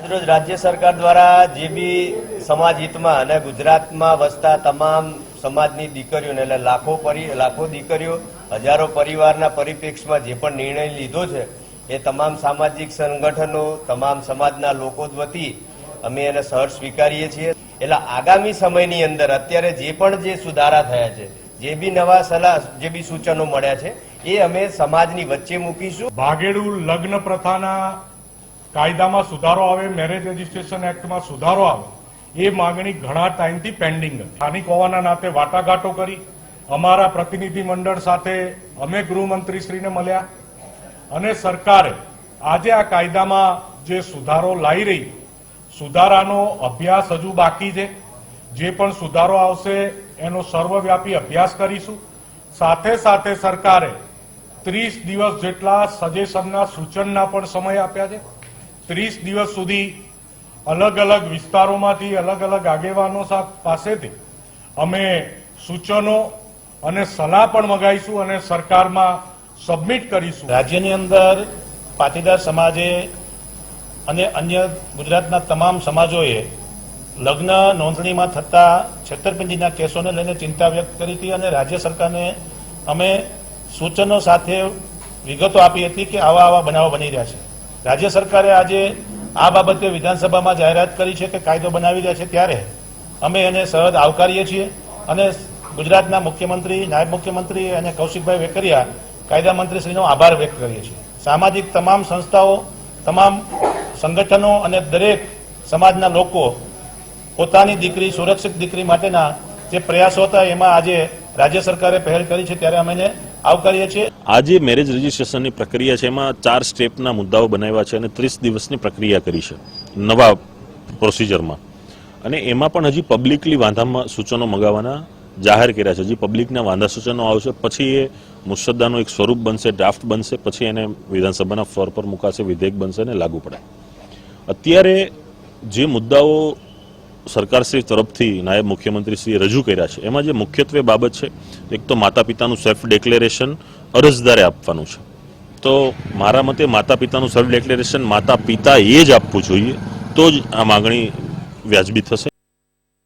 આજરોજ રાજ્ય સરકાર દ્વારા જે બી સમાજ હિતમાં અને ગુજરાતમાં વસતા તમામ સમાજની દીકરીઓને એટલે લાખો દીકરીઓ હજારો પરિવારના પરિપ્રેક્ષમાં જે પણ નિર્ણય લીધો છે એ તમામ સામાજિક સંગઠનો તમામ સમાજના લોકો વતી અમે એને સહર્ષ સ્વીકારીએ છીએ। એટલે આગામી સમયની અંદર અત્યારે જે પણ જે સુધારા થયા છે, જે બી નવા સલાહ જે બી સૂચનો મળ્યા છે એ અમે સમાજની વચ્ચે મૂકીશું। ભાગેડુ લગ્ન પ્રથાના કાયદામાં સુધારો આવે, મેરેજ રજીસ્ટ્રેશન એક્ટમાં સુધારો આવે, એ માંગણી ઘણા ટાઈમથી પેન્ડિંગ હતી। સ્થાનિક હોવાના નાતે વાટાઘાટો કરી અમારા પ્રતિનિધિ મંડળ સાથે અમે ગૃહમંત્રીશ્રીને મળ્યા અને સરકારે આજે આ કાયદામાં જે સુધારો લાવી રહી, સુધારાનો અભ્યાસ હજુ બાકી છે। જે પણ સુધારો આવશે એનો સર્વવ્યાપી અભ્યાસ કરીશું। સાથે સાથે સરકારે 30 દિવસ જેટલા સજેશનના સૂચનના પણ સમય આપ્યા છે। 30 દિવસ સુધી અલગ અલગ વિસ્તારોમાંથી અલગ અલગ આગેવાનો પાસેથી અમે સૂચનો અને સલાહ પણ મંગાવીશું અને સરકારમાં સબમિટ કરીશું। રાજ્યની અંદર પાટીદાર સમાજે અને અન્ય ગુજરાતના તમામ સમાજોએ લગ્ન નોંધણીમાં થતા છેતરપિંડીના કેસોને લઈને ચિંતા વ્યક્ત કરી હતી અને રાજ્ય સરકારને અમે સૂચનો સાથે વિગતો આપી હતી કે આવા બનાવો બની રહ્યા છે। રાજ્ય સરકારે આજે આ બાબતે વિધાનસભામાં જાહેરાત કરી છે કે કાયદો બનાવી રહ્યા છે, ત્યારે અમે એને સહજ આવકારીએ છીએ અને ગુજરાતના મુખ્યમંત્રી, નાયબ મુખ્યમંત્રી અને કૌશિકભાઈ વેકરિયા કાયદા મંત્રીશ્રીનો આભાર વ્યક્ત કરીએ છીએ। સામાજિક તમામ સંસ્થાઓ, તમામ સંગઠનો અને દરેક સમાજના લોકો પોતાની દીકરી, સુરક્ષિત દીકરી માટેના જે પ્રયાસો હતા એમાં આજે રાજ્ય સરકારે પહેલ કરી છે, ત્યારે અમે એને આવકારીએ છીએ। આજે મેરેજ રજીસ્ટ્રેશનની પ્રક્રિયા છે એમાં 4 સ્ટેપના મુદ્દાઓ બનાવ્યા છે અને 30 દિવસની પ્રક્રિયા કરી છે નવા પ્રોસિજરમાં, અને એમાં પણ હજી પબ્લિકલી વાંધામાં સૂચનો મંગાવવાના જાહેર કર્યા છે। હજી પબ્લિકના વાંધા સૂચનો આવશે, પછી એ મુસદ્દાનું એક સ્વરૂપ બનશે, ડ્રાફ્ટ બનશે, પછી એને વિધાનસભાના ફ્લોર પર મુકાશે, વિધેયક બનશે અને લાગુ પડે। અત્યારે જે મુદ્દાઓ સરકારશ્રી તરફથી નાયબ મુખ્યમંત્રીશ્રીએ રજૂ કર્યા છે એમાં જે મુખ્યત્વે બાબત છે, એક તો માતા પિતાનું સેલ્ફ ડિક્લેરેશન અરજદારે આપવાનું છે। તો મારા મતે માતા પિતાનું સેલ્ફ ડિક્લેરેશન માતા પિતાએ જ આપવું જોઈએ, તો જ આ માગણી વ્યાજબી થશે।